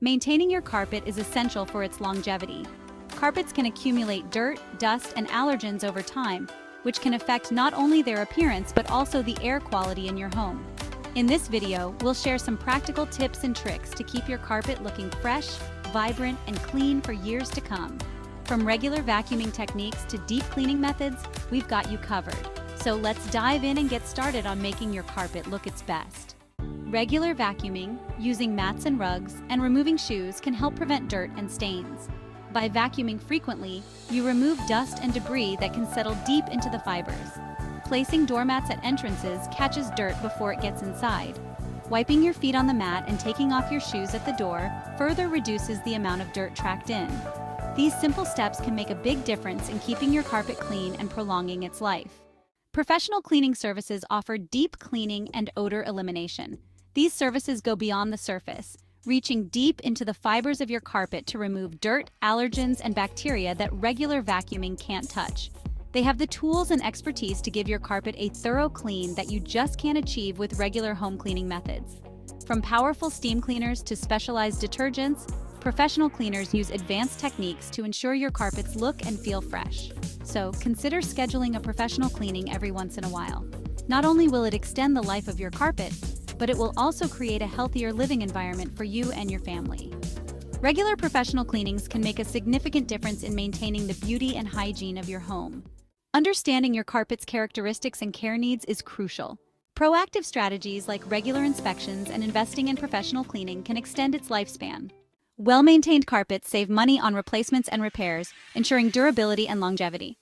Maintaining your carpet is essential for its longevity. Carpets can accumulate dirt, dust, and allergens over time, which can affect not only their appearance but also the air quality in your home. In this video, we'll share some practical tips and tricks to keep your carpet looking fresh, vibrant, and clean for years to come. From regular vacuuming techniques to deep cleaning methods, we've got you covered. So let's dive in and get started on making your carpet look its best. Regular vacuuming, using mats and rugs, and removing shoes can help prevent dirt and stains. By vacuuming frequently, you remove dust and debris that can settle deep into the fibers. Placing doormats at entrances catches dirt before it gets inside. Wiping your feet on the mat and taking off your shoes at the door further reduces the amount of dirt tracked in. These simple steps can make a big difference in keeping your carpet clean and prolonging its life. Professional cleaning services offer deep cleaning and odor elimination. These services go beyond the surface, reaching deep into the fibers of your carpet to remove dirt, allergens, and bacteria that regular vacuuming can't touch. They have the tools and expertise to give your carpet a thorough clean that you just can't achieve with regular home cleaning methods. From powerful steam cleaners to specialized detergents, professional cleaners use advanced techniques to ensure your carpets look and feel fresh. So consider scheduling a professional cleaning every once in a while. Not only will it extend the life of your carpet, but it will also create a healthier living environment for you and your family. Regular professional cleanings can make a significant difference in maintaining the beauty and hygiene of your home. Understanding your carpet's characteristics and care needs is crucial. Proactive strategies like regular inspections and investing in professional cleaning can extend its lifespan. Well-maintained carpets save money on replacements and repairs, ensuring durability and longevity.